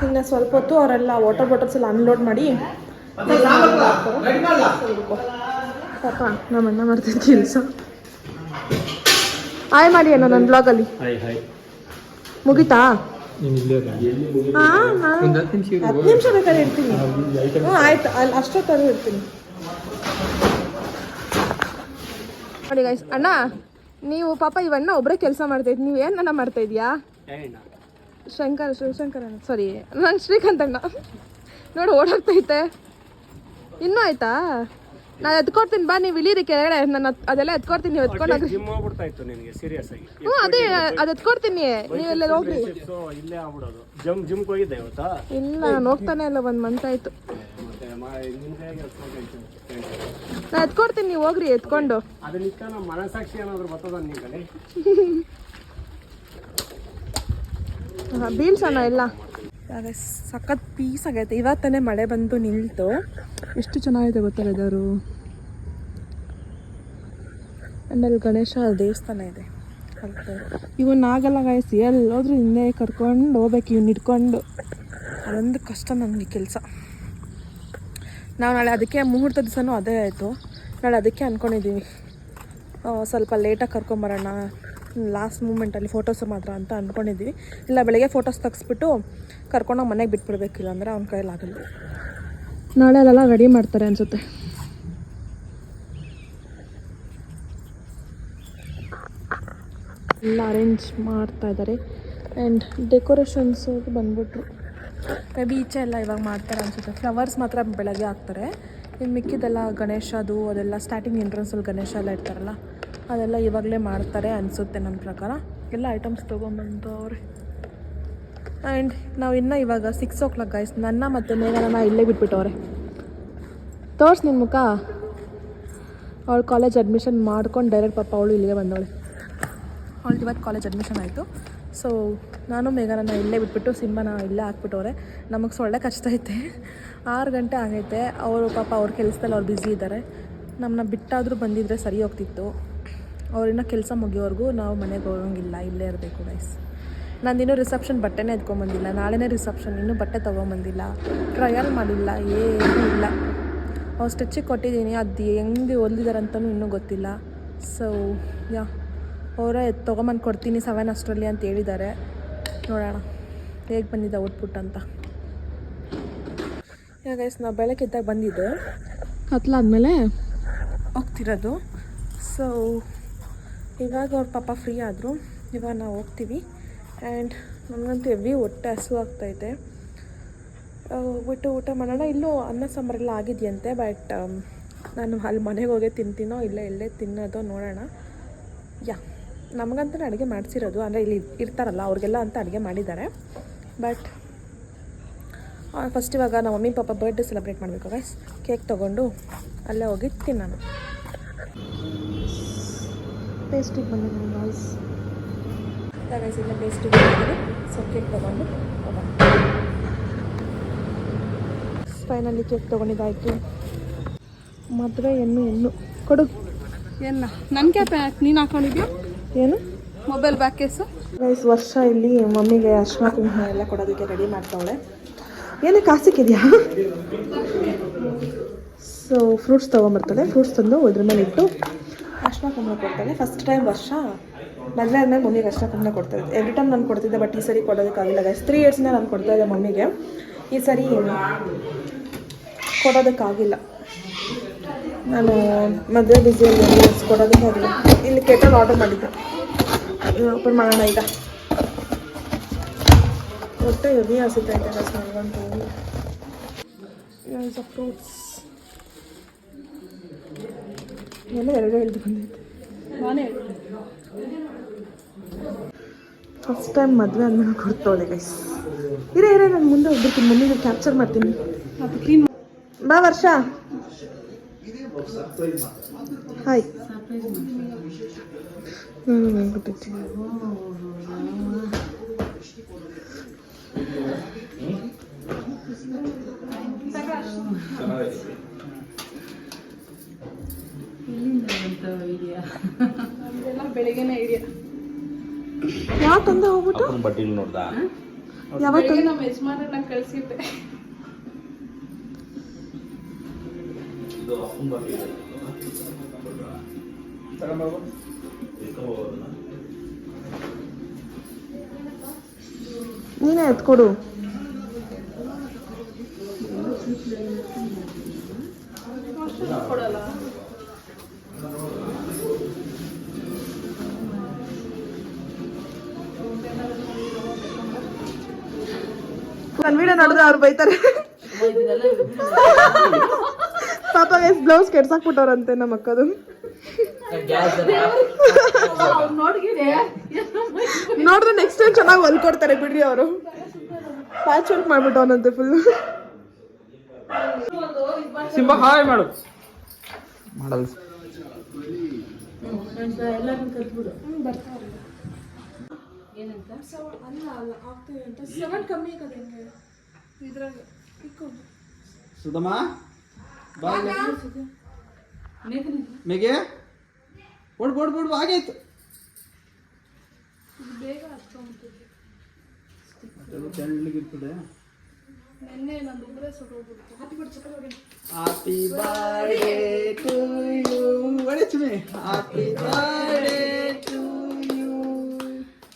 A: ಇನ್ನು ಸ್ವಲ್ಪ ಹೊತ್ತು ಅವರೆಲ್ಲ ವಾಟರ್ ಬಾಟಲ್ಸ್ ಎಲ್ಲ ಅನ್ಲೋಡ್ ಮಾಡಿ ಪಾಪ ನಮ್ಮ ಅಣ್ಣ ಮಾಡ್ತಿದ್ದ ಕೆಲಸ. ಆಯ್ ಮಾಡಿ ಅಣ್ಣ ನನ್ನ ಬ್ಲಾಗಲ್ಲಿ ಮುಗಿತಾ? ಹಾಂ 10 ನಿಮಿಷ ಬೇಕಾದ್ರೆ ಇರ್ತೀನಿ. ಹ್ಞೂ ಆಯ್ತು, ಅಲ್ಲಿ ಅಷ್ಟೊತ್ತಾದ್ರೂ ಇರ್ತೀನಿ. ನೋಡಿ ಗೈಸ್, ಅಣ್ಣ ನೀವು ಪಾಪ ಇವಣ್ಣ ಒಬ್ಬರೇ ಕೆಲಸ ಮಾಡ್ತಾಯಿದ್ದು, ನೀವು ಏನನ್ನ ಮಾಡ್ತಾ ಇದೀಯಾ? ಶಿವಶಂಕರ ಸಾರಿ ನಾನು ಶ್ರೀಕಾಂತ್ ಅಣ್ಣ ನೋಡಿ ಓಡಾಡ್ತೈತೆ. ಇನ್ನೂ ಆಯ್ತಾ? ನಾನು ಎತ್ಕೊಡ್ತೀನಿ ಬಾ, ನೀವು ಇಳೀರಿ ಕೆಳಗಡೆ, ನಾನು ಅದೆಲ್ಲ ಎತ್ಕೊಡ್ತೀನಿ, ನೀವು ಎತ್ಕೊಂಡಾಗ. ಹ್ಞೂ ಅದೇ ಅದು ಎತ್ಕೊಡ್ತೀನಿ, ನೀವೆಲ್ಲ ಹೋಗ್ರಿ. ಇಲ್ಲ ನಾನು ಹೋಗ್ತಾನೆ ಇಲ್ಲ, 1 ಮಂತ್ ಆಯ್ತು. ನಾನು ಎತ್ಕೊಡ್ತೀನಿ, ನೀವು ಹೋಗ್ರಿ ಎತ್ಕೊಂಡು. ಬೀಳ್ಸೋಣ ಎಲ್ಲ. ಸಖತ್ ಪೀಸ್ ಆಗೈತೆ. ಇವತ್ತನೇ ಮಳೆ ಬಂದು ನಿಲ್ತು. ಎಷ್ಟು ಚೆನ್ನಾಗಿದೆ ಗೊತ್ತಾ ವೆದರು. ಆಮೇಲೆ ಗಣೇಶ ದೇವಸ್ಥಾನ ಇದೆ. ಇವನ್ನಾಗಲ್ಲ ಗಾಯಸಿ, ಎಲ್ಲೋದ್ರೂ ಹಿಂದೆ ಕರ್ಕೊಂಡು ಹೋಗ್ಬೇಕು, ಇವ್ನ ಇಟ್ಕೊಂಡು. ಅದೊಂದು ಕಷ್ಟ ನನಗೆ ಕೆಲಸ. ನಾವು ನಾಳೆ ಅದಕ್ಕೆ ಮುಹೂರ್ತ ದಿವಸನೂ ಅದೇ ಆಯಿತು. ನಾಳೆ ಅದಕ್ಕೆ ಅಂದ್ಕೊಂಡಿದ್ದೀವಿ ಸ್ವಲ್ಪ ಲೇಟಾಗಿ ಕರ್ಕೊಂಬರೋಣ, ಲಾಸ್ಟ್ ಮೂಮೆಂಟಲ್ಲಿ ಫೋಟೋಸ್ ಮಾತ್ರ ಅಂತ ಅಂದ್ಕೊಂಡಿದ್ದೀವಿ. ಇಲ್ಲ ಬೆಳಗ್ಗೆ ಫೋಟೋಸ್ ತೆಗೆಸ್ಬಿಟ್ಟು ಕರ್ಕೊಂಡೋಗಿ ಮನೆಗೆ ಬಿಟ್ಬಿಡ್ಬೇಕಿಲ್ಲ ಅಂದರೆ ಅವ್ನ ಕೈಯಲ್ಲಿ ಆಗಲ್ಲ. ನಾಳೆ ಅಲ್ಲೆಲ್ಲ ರೆಡಿ ಮಾಡ್ತಾರೆ ಅನಿಸುತ್ತೆ. ಎಲ್ಲ ಅರೇಂಜ್ ಮಾಡ್ತಾ ಇದ್ದಾರೆ. ಆ್ಯಂಡ್ ಡೆಕೋರೇಷನ್ಸು ಬಂದ್ಬಿಟ್ರು. ಮೇ ಬಿ ಈಚೆ ಎಲ್ಲ ಇವಾಗ ಮಾಡ್ತಾರೆ ಅನಿಸುತ್ತೆ. ಫ್ಲವರ್ಸ್ ಮಾತ್ರ ಬೆಳಗ್ಗೆ ಹಾಕ್ತಾರೆ. ಇನ್ನು ಮಿಕ್ಕಿದೆಲ್ಲ ಗಣೇಶದು ಅದೆಲ್ಲ ಸ್ಟಾರ್ಟಿಂಗ್ ಎಂಟ್ರೆನ್ಸಲ್ಲಿ ಗಣೇಶ ಎಲ್ಲ ಇರ್ತಾರಲ್ಲ ಅದೆಲ್ಲ ಇವಾಗಲೇ ಮಾಡ್ತಾರೆ ಅನಿಸುತ್ತೆ ನನ್ನ ಪ್ರಕಾರ. ಎಲ್ಲ ಐಟಮ್ಸ್ ತೊಗೊಂಬಂದವ್ರೆ. ಆ್ಯಂಡ್ ನಾವು ಇನ್ನೂ ಇವಾಗ 6 o'clock ಗೈಸ್. ನನ್ನ ಮತ್ತು ಮೇಘನ ಇಲ್ಲೇ ಬಿಟ್ಬಿಟ್ಟವ್ರೆ. ತೋರ್ಸ್ ನಿನ್ನ ಮುಖ. ಅವಳು ಕಾಲೇಜ್ ಅಡ್ಮಿಷನ್ ಮಾಡ್ಕೊಂಡು ಡೈರೆಕ್ಟ್ ಪಾಪ ಅವಳು ಇಲ್ಲಿಗೆ ಬಂದವಳೆ. ಅವಳಿಗೆ ಇವತ್ತು ಕಾಲೇಜ್ ಅಡ್ಮಿಷನ್ ಆಯಿತು. ಸೊ ನಾನು ಮೇಘನ ಇಲ್ಲೇ ಬಿಟ್ಬಿಟ್ಟು ಸಿಂಬನ ಇಲ್ಲೇ ಹಾಕ್ಬಿಟ್ಟವ್ರೆ. ನಮಗೆ ಸೊಳ್ಳೆ ಕಚ್ತೈತೆ. 6 ಗಂಟೆ ಆಗೈತೆ. ಅವರು ಪಾಪ ಅವ್ರ ಕೆಲಸದಲ್ಲಿ ಅವ್ರು ಬ್ಯುಸಿ ಇದ್ದಾರೆ. ನಮ್ಮನ್ನ ಬಿಟ್ಟಾದರೂ ಬಂದಿದ್ದರೆ ಸರಿ ಹೋಗ್ತಿತ್ತು. ಅವ್ರಿನ್ನ ಕೆಲಸ ಮುಗಿಯೋವರೆಗೂ ನಾವು ಮನೆಗೆ ಹೋಗೋಂಗಿಲ್ಲ, ಇಲ್ಲೇ ಇರಬೇಕು ಗೈಸ್. ನಂದಿನ್ನೂ ರಿಸೆಪ್ಷನ್ ಬಟ್ಟೆನೇ ಎತ್ಕೊಂಬಂದಿಲ್ಲ. ನಾಳೆನೇ ರಿಸೆಪ್ಷನ್, ಇನ್ನೂ ಬಟ್ಟೆ ತೊಗೊಂಬಂದಿಲ್ಲ, ಟ್ರಯಲ್ ಮಾಡಿಲ್ಲ, ಏನೂ ಇಲ್ಲ. ಅವ್ರು ಸ್ಟಿಚಿಗೆ ಕೊಟ್ಟಿದ್ದೀನಿ, ಅದು ಹೆಂಗೆ ಹೊಲಿದಾರೆ ಅಂತಲೂ ಇನ್ನೂ ಗೊತ್ತಿಲ್ಲ. ಸೊ ಯಾ ಅವರೇ ತೊಗೊಂಬಂದು ಕೊಡ್ತೀನಿ 7 ಅಷ್ಟರಲ್ಲಿ ಅಂತ ಹೇಳಿದ್ದಾರೆ. ನೋಡೋಣ ಹೇಗೆ ಬಂದಿದೆ ಔಟ್ಪುಟ್ ಅಂತ. ಗೈಸ್ ನಾವು ಬೆಳಗ್ಗಿದ್ದಾಗ ಬಂದಿದ್ದು, ಕತ್ಲಾದ್ಮೇಲೆ ಹೋಗ್ತಿರೋದು. ಸೊ ಇವಾಗ ಅವ್ರ ಪಾಪ ಫ್ರೀ ಆದರು. ಇವಾಗ ನಾವು ಹೋಗ್ತೀವಿ. ಆ್ಯಂಡ್ ನನಗಂತೂ ಹೆವಿ ಹೊಟ್ಟೆ ಹಸು ಆಗ್ತೈತೆ. ಹೋಗ್ಬಿಟ್ಟು ಊಟ ಮಾಡೋಣ. ಇಲ್ಲೂ ಅನ್ನ ಸಾಂಬಾರೆಲ್ಲ ಆಗಿದೆಯಂತೆ. ಬಟ್ ನಾನು ಅಲ್ಲಿ ಮನೆಗೆ ಹೋಗೇ ತಿಂತೀನೋ ಇಲ್ಲೇ ತಿನ್ನೋದೋ ನೋಡೋಣ. ಯಾ ನಮಗಂತಲೇ ಅಡುಗೆ ಮಾಡಿಸಿರೋದು, ಅಂದರೆ ಇಲ್ಲಿ ಇರ್ತಾರಲ್ಲ ಅವ್ರಿಗೆಲ್ಲ ಅಂತ ಅಡುಗೆ ಮಾಡಿದ್ದಾರೆ. ಬಟ್ ಫಸ್ಟ್ ಇವಾಗ ನಮ್ಮ ಮಮ್ಮಿ ಪಾಪ ಬರ್ಡೇ ಸೆಲೆಬ್ರೇಟ್ ಮಾಡಬೇಕು ಗೈಸ್. ಕೇಕ್ ತೊಗೊಂಡು ಅಲ್ಲೇ ಹೋಗಿ ತಿನ್ನೋಣ. ಪೇಸ್ಟಿಗೆ ಬಂದಿದ್ದೀನಿ ಗೈಸ್. ಗೈಸ್ ಇಲ್ಲ ಪೇಸ್ಟಿಗೆ ಬಂದಿದ್ದೀನಿ. ಸೊ ಕೇಕ್ ತೊಗೊಂಡು ಹೋಗೋಣ. ಫೈನಲಿ ಕೇಕ್ ತೊಗೊಂಡಿದ್ದಾಯಿತು. ಮದುವೆ ಹೆಣ್ಣು ಕೊಡು.
B: ಎಲ್ಲ ನನ್ನ ಕ್ಯಾಪ್ ನೀನು ಹಾಕೊಂಡಿದ್ಯಾ?
A: ಏನು
B: ಮೊಬೈಲ್ ಬ್ಯಾಕ್ ಕೇಸು
A: ಗೈಸ್. ವರ್ಷ ಇಲ್ಲಿ ಮಮ್ಮಿಗೆ ಅರ್ಶಿನ ಕುಂಕುಮ ಎಲ್ಲ ಕೊಡೋದಕ್ಕೆ ರೆಡಿ ಮಾಡ್ತಾವಳೆ. ಏನಕ್ಕೆ ಕಾಸಿಕ್ಕಿದೆಯಾ? ಸೊ ಫ್ರೂಟ್ಸ್ ತೊಗೊಂಬರ್ತಾಳೆ. ಫ್ರೂಟ್ಸ್ ತಂದು ಇದ್ರ ಮೇಲೆ ಇಟ್ಟು ಅರ್ಶಿನ ಕುಂಕುಮ ಕೊಡ್ತಾಳೆ. ಫಸ್ಟ್ ಟೈಮ್ ವರ್ಷ ಮದುವೆ ಆದಮೇಲೆ ಮಮ್ಮಿಗೆ ಅರ್ಶಿನ ಕುಂಕುಮ ಕೊಡ್ತಾಳೆ. ಎವ್ರಿ ಟೈಮ್ ನಾನು ಕೊಡ್ತಿದ್ದೆ, ಬಟ್ ಈ ಸರಿ ಕೊಡೋದಕ್ಕಾಗಿಲ್ಲ ಗೈಸ್. 3 yearsನ ನಾನು ಕೊಡ್ತಾಯಿದ್ದೆ ಮಮ್ಮಿಗೆ. ಈ ಸರಿ ಕೊಡೋದಕ್ಕಾಗಿಲ್ಲ. ನಾನು ಮದುವೆ ಬ್ಯುಸಿಯಲ್ಲಿ ಕೊಡೋದಕ್ಕಾಗಿಲ್ಲ. ಇಲ್ಲಿ ಕೇಟಲ್ ಆರ್ಡರ್ ಮಾಡಿದ್ದೆ. ಓಪನ್ ಮಾಡೋಣ ಈಗ. ಹೊಟ್ಟೆ ಹೆವಿ ಹಸಿತೈತೆ ಗೈಸ್ ನನಗಂತೂ. ಫ್ರೂಟ್ಸ್ ಎಲ್ಲ 2 ಹಿಡಿದು ಬಂದೈತೆ.
B: ನಾನೇ
A: ಫಸ್ಟ್ ಟೈಮ್ ಮದುವೆ ಆದ್ಮೇಲೆ ಕೊಡ್ತಾವಳೆ ಗೈಸ್. ಇರೇ ನಾನು ಮುಂದೆ ಹೋಗ್ಬಿಡ್ತೀನಿ, ಮಮ್ಮಿಗೆ ಕ್ಯಾಪ್ಚರ್ ಮಾಡ್ತೀನಿ. ಬಾ ವರ್ಷ. ಹಾಯ್. ನಮ್ದೆಲ್ಲ ಬೆಳಿಗ್ಗೆನೇ ಐಡಿಯಾ. ಯಾಕಂದ ಹೋಗ್ಬಿಟ್ಟು
D: ಬಟ್ಟಿಲ್ ನೋಡ್ದ
A: ಯಾವತ್ತು ನಮ್ಮ ಯಜಮಾನ ಕಳ್ಸಿದ್ದೆ. ನೀನೇ ಎತ್ಕೊಡು. ಕೊಡಲ್ಲ. ನನ್ನ ವಿಡಿಯೋ ನೋಡಿದ್ರೆ ಅವ್ರು ಬೈತಾರೆ. ಪಾಪ ಬ್ಲೌಸ್ ಕೆಡ್ಸಾಕ್ಬಿಟ್ಟವ್ರಂತೆ ನಮ್ಮ ಅಕ್ಕದು. ನೋಡಿದ್ರೆ ನೆಕ್ಸ್ಟ್ ಟೈಮ್ ಚೆನ್ನಾಗಿ ಹೊಲ್ಕೊಡ್ತಾರೆ ಬಿಡ್ರಿ ಅವರು. ಪ್ಯಾಚ್ ವರ್ಕ್ ಮಾಡ್ಬಿಟ್ಟವನಂತೆ ಫುಲ್.
D: ಸಿಂಬ ಹಾಯ್ ಮಾಡು ಮಾಡಲ್
E: ಸುಧಮ್ಮ ಮೇಗೆ ಓಡ್ ಬೋಡ್ ಬೋಡ್ ಆಗೈತು. ತೆಳ್ಳಗಿರ್ತದೆ. Happy birthday to you. ಒಳ್ಳೆ ಚುಮಿ. Happy birthday to you.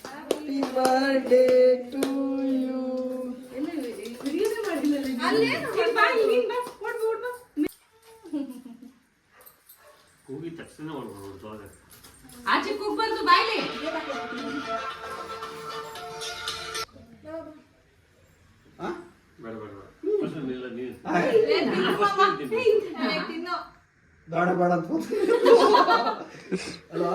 E: Happy birthday to you.
C: ಕೂಗಿ ತಕ್ಷಣ ಹೊಡ್ಬೋದು.
B: ಆಚೆ ಕೂಗ್ಬಾರ್ದು ಬಾಯ್ಲಿ.
C: ಬೇಡ ಬೇಡ ಇಲ್ಲ ನೀನು
E: ಬೇಡ ಬೇಡ ಅಂತ ಅಲ್ವಾ?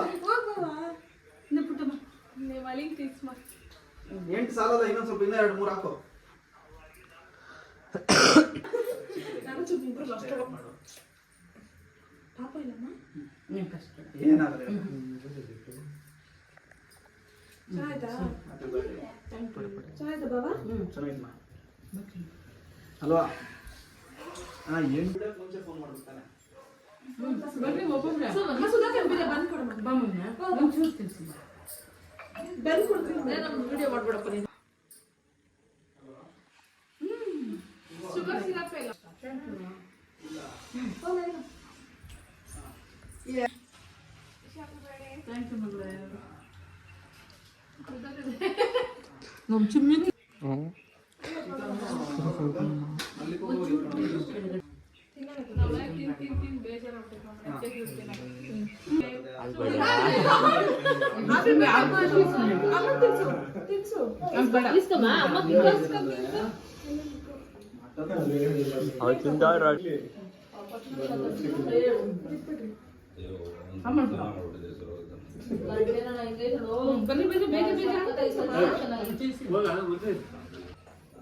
E: 8 ಸಾಲಲ್ಲ, ಇನ್ನೊಂದು ಸ್ವಲ್ಪ ಇನ್ನೂ 2-3 ಹಾಕೋ. ಏನಾದ್ರೆ ಅಲ್ವಾ? ಏನ್ ಬಿಡ ಮುಂಚೆ ಫೋನ್ ಮಾಡ್ಬಿಡ್ತಾನೆ.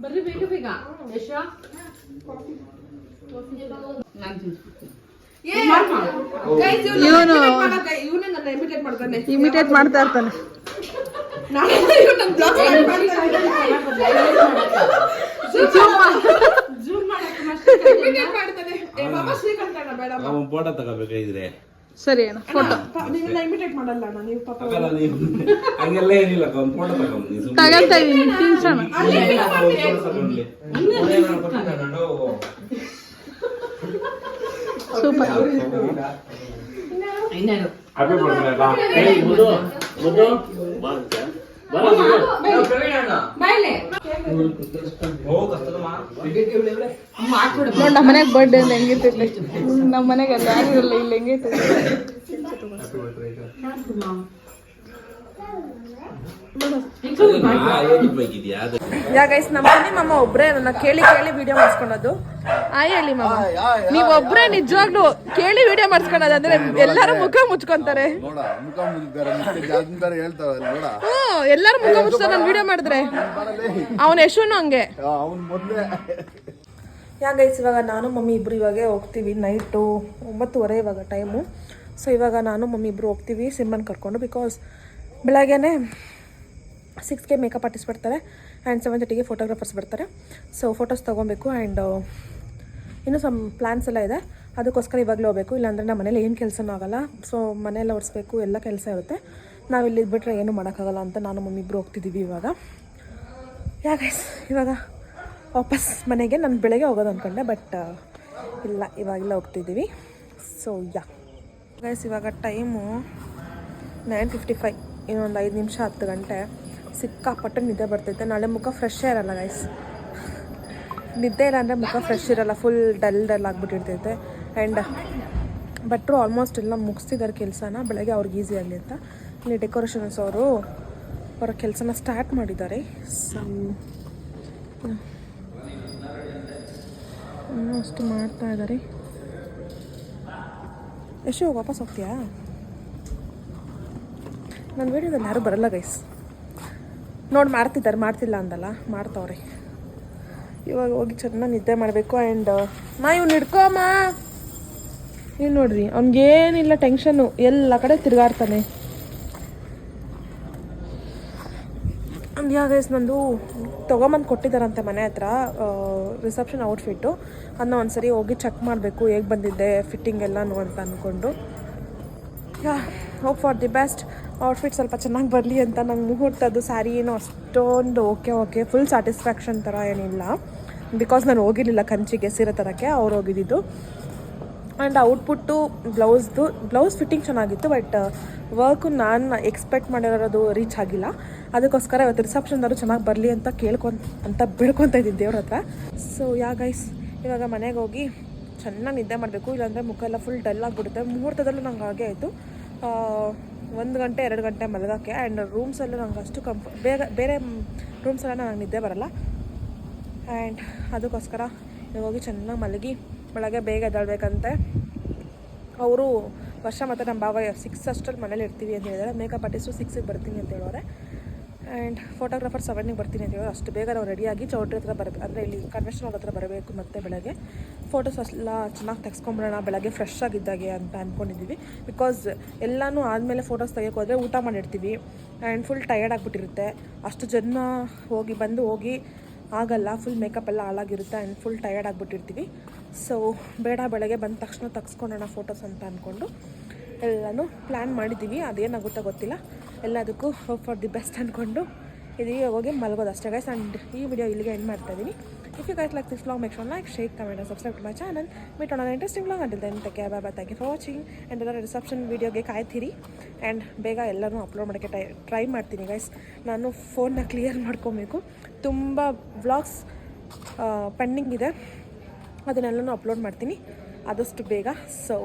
B: ಬರ್ರಿ ಬೇಗ ಬೇಗ.
A: ಇಮಿಟೇಟ್ ಮಾಡ್ತಾ ಇರ್ತಾನೆ.
D: ಫೋಟೋ ತಗೋಬೇಕಾದ್ರೆ
A: ಸರಿ ಅಣ್ಣ ಫೋಟೋ ಇಮಿಟೇಟ್ ಮಾಡಲ್ಲ ಅಣ್ಣ ನೀವು ಪಾಪ.
D: ಹಂಗೆಲ್ಲ ಏನಿಲ್ಲ, ಒಂದು ಫೋಟೋ ತಗೊಂಡು
A: ತಗೊಂತಾ ಇದೀನಿ ತಿನ್ಸೋಣ. ಸೂಪರ್. ನೋಡ್ ನಮ್ಮ ಮನೆಗೆ ಬರ್ಡೇ ಅಂದ್ರೆ ಹೆಂಗಿರ್ತೈತೆ. ನಮ್ಮ ಮನೆಗೆ ಅಲ್ಲಿ ಯಾರು ಇರಲ್ಲ, ಇಲ್ಲಿ ಹೆಂಗೈತೆ. ಯಾ ಗೈಸ್, ನಮ್ಮ ಮನೆ ಮಾಮ ಒಬ್ರೇ ನನ್ನ ಕೇಳಿ ವಿಡಿಯೋ ಮಾಡಿಸ್ಕೊಳೋದು. ಹೇಳಿ ಮಾಮ, ನೀವ್ ಒಬ್ರೇ ನಿಜವಾಗ್ಲು ಕೇಳಿ ವಿಡಿಯೋ ಮಾಡಿಸ್ಕೊಳೋದು ಅಂದ್ರೆ ಎಲ್ಲಾರು ಮುಖ ಮುಚ್ಕೊಂತಾರೆ. ಎಲ್ಲಾರು ಮುಖ ಮುಚ್ತಾರೆ ನಾನು ವಿಡಿಯೋ ಮಾಡಿದ್ರೆ. ಅವನ ಯಶೋನು ಹಂಗೆ. ಯಾ ಗೈಸ್, ಇವಾಗ ನಾನು ಮಮ್ಮಿ ಇಬ್ರು ಇವಾಗ ಹೋಗ್ತೀವಿ. ನೈಟು 9:30 ಇವಾಗ ಟೈಮು. ಸೊ ಇವಾಗ ನಾನು ಮಮ್ಮಿ ಇಬ್ರು ಹೋಗ್ತೀವಿ ಸಿಂಬನ್ ಕರ್ಕೊಂಡು. ಬಿಕಾಸ್ ಬೆಳಗ್ಗೆನೆ 6ಗೆ ಮೇಕಪ್ ಆರ್ಟಿಸ್ಟ್ ಬರ್ತಾರೆ. ಆ್ಯಂಡ್ 7:30ಗೆ ಫೋಟೋಗ್ರಾಫರ್ಸ್ ಬರ್ತಾರೆ. ಸೊ ಫೋಟೋಸ್ ತೊಗೊಬೇಕು. ಆ್ಯಂಡ್ ಇನ್ನೂ ಸಮ್ ಪ್ಲ್ಯಾನ್ಸ್ ಎಲ್ಲ ಇದೆ, ಅದಕ್ಕೋಸ್ಕರ ಇವಾಗಲೇ ಹೋಗಬೇಕು. ಇಲ್ಲಾಂದರೆ ನಮ್ಮ ಮನೇಲಿ ಏನು ಕೆಲಸನೂ ಆಗೋಲ್ಲ. ಸೊ ಮನೆಯೆಲ್ಲ ಒರೆಸ್ಬೇಕು, ಎಲ್ಲ ಕೆಲಸ ಇರುತ್ತೆ. ನಾವು ಇಲ್ಲಿ ಇದ್ಬಿಟ್ರೆ ಏನೂ ಮಾಡೋಕ್ಕಾಗಲ್ಲ ಅಂತ ನಾನು ಮಮ್ಮಿ ಇಬ್ಬರು ಹೋಗ್ತಿದ್ದೀವಿ ಇವಾಗ. ಗೈಸ್ ಇವಾಗ ವಾಪಸ್ ಮನೆಗೆ. ನಾನು ಬೆಳಗ್ಗೆ ಹೋಗೋದು ಅಂದ್ಕೊಂಡೆ, ಬಟ್ ಇಲ್ಲ, ಇವಾಗೆಲ್ಲ ಹೋಗ್ತಿದ್ದೀವಿ. ಸೊ ಗೈಸ್ ಇವಾಗ ಟೈಮು 9:55, ಇನ್ನೊಂದು 5 ನಿಮಿಷ 10 ಗಂಟೆ. ಸಿಕ್ಕಾಪಟ್ಟೆ ನಿದ್ದೆ ಬರ್ತೈತೆ. ನಾಳೆ ಮುಖ ಫ್ರೆಶ್ಶೇ ಇರಲ್ಲ ಗೈಸ್. ನಿದ್ದೆ ಇಲ್ಲ ಅಂದರೆ ಮುಖ ಫ್ರೆಶ್ ಇರಲ್ಲ, ಫುಲ್ ಡಲ್ ಆಗಿಬಿಟ್ಟಿರ್ತೈತೆ. ಆ್ಯಂಡ್ ಭಟ್ರು ಆಲ್ಮೋಸ್ಟ್ ಎಲ್ಲ ಮುಗಿಸ್ತಿದ್ದಾರೆ ಕೆಲಸನ, ಬೆಳಗ್ಗೆ ಅವ್ರಿಗೆ ಈಸಿ ಆಗಲಿ ಅಂತ. ಇಲ್ಲಿ ಡೆಕೋರೇಷನ್ಸ್ ಅವರು ಅವರ ಕೆಲಸನ ಸ್ಟಾರ್ಟ್ ಮಾಡಿದ್ದಾರೆ. ಸೊ ಅಷ್ಟು ಮಾಡ್ತಾ ಇದ್ದಾರೆ. ಎಷ್ಟು ವಾಪಸ್ ಹೋಗ್ತೀಯಾ? ನನ್ನ ವೀಡಿಯೋದಲ್ಲಿ ಯಾರೂ ಬರಲ್ಲ ಗೈಸ್. ನೋಡಿ ಮಾಡ್ತಿಲ್ಲ ಅಂದಲ್ಲ, ಮಾಡ್ತಾವ್ರೆ. ಇವಾಗ ಹೋಗಿ ಚೆನ್ನಾಗಿ ನಿದ್ದೆ ಮಾಡಬೇಕು. ಆ್ಯಂಡ್ ಇವ್ನು ಹಿಡ್ಕೊಮ್ಮ. ನೀವು ನೋಡ್ರಿ, ಅವ್ನಿಗೇನಿಲ್ಲ ಟೆನ್ಷನ್ನು, ಎಲ್ಲ ಕಡೆ ತಿರುಗಾಡ್ತಾನೆ. ಗೈಸ್ ನಂದು ತೊಗೊಂಬಂದು ಕೊಟ್ಟಿದ್ದಾರಂತೆ ಮನೆ ಹತ್ರ ರಿಸೆಪ್ಷನ್ ಔಟ್ಫಿಟ್ಟು. ಅದನ್ನ ಒಂದ್ಸರಿ ಹೋಗಿ ಚೆಕ್ ಮಾಡಬೇಕು, ಹೇಗೆ ಬಂದಿದ್ದೆ ಫಿಟ್ಟಿಂಗ್ ಎಲ್ಲನೂ ಅಂತ ಅಂದ್ಕೊಂಡು. Hope for the best. Outfit ಸ್ವಲ್ಪ ಚೆನ್ನಾಗಿ ಬರಲಿ ಅಂತ. ನಂಗೆ ಮುಹೂರ್ತದ್ದು ಸ್ಯಾರಿ ಏನೋ ಅಷ್ಟೊಂದು ಓಕೆ ಫುಲ್ ಸ್ಯಾಟಿಸ್ಫ್ಯಾಕ್ಷನ್ ಥರ ಏನಿಲ್ಲ. ಬಿಕಾಸ್ ನಾನು ಹೋಗಿರಲಿಲ್ಲ ಕಂಚಿಗೆ ಸೀರೆ ಥರಕ್ಕೆ, ಅವ್ರು ಹೋಗಿದ್ದಿದ್ದು. ಆ್ಯಂಡ್ ಔಟ್ಪುಟ್ಟು ಬ್ಲೌಸ್ ಫಿಟ್ಟಿಂಗ್ ಚೆನ್ನಾಗಿತ್ತು, ಬಟ್ ವರ್ಕು ನಾನು ಎಕ್ಸ್ಪೆಕ್ಟ್ ಮಾಡಿರೋದು ರೀಚ್ ಆಗಿಲ್ಲ. ಅದಕ್ಕೋಸ್ಕರ ಇವತ್ತು ರಿಸೆಪ್ಷನ್ದವರು ಚೆನ್ನಾಗಿ ಬರಲಿ ಅಂತ ಬೇಡ್ಕೊತಾ ಇದ್ದೀನಿ ದೇವ್ರ ಹತ್ರ. ಸೊ ಗೈಸ್ ಇವಾಗ ಮನೆಗೆ ಹೋಗಿ ಚೆನ್ನಾಗಿ ನಿದ್ದೆ ಮಾಡಬೇಕು, ಇಲ್ಲಾಂದರೆ ಮುಖ ಎಲ್ಲ ಫುಲ್ ಡಲ್ ಆಗಿಬಿಡುತ್ತೆ. ಮುಹೂರ್ತದಲ್ಲೂ ನಂಗೆ ಹಾಗೆ ಆಯಿತು, 1 ಗಂಟೆ 2 ಗಂಟೆ ಮಲಗೋಕ್ಕೆ. ಆ್ಯಂಡ್ ರೂಮ್ಸಲ್ಲೂ ನಂಗೆ ಅಷ್ಟು ಬೇರೆ ರೂಮ್ಸೆಲ್ಲ ನಂಗೆ ನಿದ್ದೆ ಬರಲ್ಲ. ಆ್ಯಂಡ್ ಅದಕ್ಕೋಸ್ಕರ ಇವಾಗ ಹೋಗಿ ಚೆನ್ನಾಗಿ ಮಲಗಿ ಬೆಳಗ್ಗೆ ಬೇಗ ಎದ್ದೇಳಬೇಕಂತೆ. ಅವರು ವರ್ಷ ಮತ್ತು ನಮ್ಮ ಭಾವ 6 ಅಷ್ಟರಲ್ಲಿ ಮನೇಲಿ ಇರ್ತೀವಿ ಅಂತ ಹೇಳಿದ್ದಾರೆ. ಮೇಕಪ್ ಆರ್ಟಿಸ್ಟು 6ಗೆ ಬರ್ತೀನಿ ಅಂತ ಹೇಳೋರೆ. ಆ್ಯಂಡ್ ಫೋಟೋಗ್ರಾಫರ್ 7ಗೆ ಬರ್ತೀನಿ ಅಂತ ಹೇಳೋರು. ಅಷ್ಟು ಬೇಗ ನಾವು ರೆಡಿಯಾಗಿ ಚೌಟ್ರಿ ಹತ್ರ ಬರಬೇಕು, ಅಂದರೆ ಇಲ್ಲಿ ಕನ್ವೆನ್ಷನ್ ಹಾಲ್ ಹತ್ರ ಬರಬೇಕು. ಮತ್ತು ಬೆಳಗ್ಗೆ ಫೋಟೋಸ್ ಎಲ್ಲ ಚೆನ್ನಾಗಿ ತೆಗೆಸ್ಕೊಂಬಿಡೋಣ ಬೆಳಗ್ಗೆ ಫ್ರೆಶ್ ಆಗಿದ್ದಾಗೆ ಅಂತ ಅಂದ್ಕೊಂಡಿದ್ದೀವಿ. ಬಿಕಾಸ್ ಎಲ್ಲನೂ ಆದಮೇಲೆ ಫೋಟೋಸ್ ತೆಗಿಯೋಕೆ ಹೋದರೆ ಊಟ ಮಾಡಿರ್ತೀವಿ ಆ್ಯಂಡ್ ಫುಲ್ ಟಯರ್ಡ್ ಆಗಿಬಿಟ್ಟಿರುತ್ತೆ. ಅಷ್ಟು ಜನ ಹೋಗಿ ಆಗಲ್ಲ, ಫುಲ್ ಮೇಕಪ್ ಎಲ್ಲ ಹಾಳಾಗಿರುತ್ತೆ ಆ್ಯಂಡ್ ಫುಲ್ ಟಯರ್ಡ್ ಆಗಿಬಿಟ್ಟಿರ್ತೀವಿ. ಸೊ ಬೇಡ, ಬೆಳಗ್ಗೆ ಬಂದ ತಕ್ಷಣ ತೆಗೆಸ್ಕೊಳ್ಳೋಣ ಫೋಟೋಸ್ ಅಂತ ಅಂದ್ಕೊಂಡು ಎಲ್ಲನೂ ಪ್ಲ್ಯಾನ್ ಮಾಡಿದ್ದೀವಿ. ಅದೇನಾಗುತ್ತೋ ಗೊತ್ತಿಲ್ಲ. ಎಲ್ಲದಕ್ಕೂ ಹೋಪ್ ಫಾರ್ ದಿ ಬೆಸ್ಟ್ ಅಂದ್ಕೊಂಡು ಇದೀಗ ಹೋಗಿ ಮಲಗೋದು ಅಷ್ಟೇ ಗೈಸ್. ಆ್ಯಂಡ್ ಈ ವಿಡಿಯೋ ಇಲ್ಲಿಗೆ ಎಂಡ್ ಮಾಡ್ತಾ ಇದ್ದೀನಿ. If you guys like this vlog, make sure like, share, comment and subscribe to my channel. Meet on interesting vlog. Until then take care, bye bye. Thank you for watching. And ಎಲ್ಲರ ರಿಸೆಪ್ಷನ್ ವೀಡಿಯೋಗೆ ಕಾಯ್ತೀರಿ. ಆ್ಯಂಡ್ ಬೇಗ ಎಲ್ಲನೂ ಅಪ್ಲೋಡ್ ಮಾಡೋಕ್ಕೆ ಟ್ರೈ ಮಾಡ್ತೀನಿ ಗೈಸ್. ನಾನು ಫೋನ್ನ ಕ್ಲಿಯರ್ ಮಾಡ್ಕೊಬೇಕು, ತುಂಬ ವ್ಲಾಗ್ಸ್ ಪೆಂಡಿಂಗ್ ಇದೆ, ಅದನ್ನೆಲ್ಲನೂ ಅಪ್ಲೋಡ್ ಮಾಡ್ತೀನಿ ಆದಷ್ಟು ಬೇಗ. ಸೊ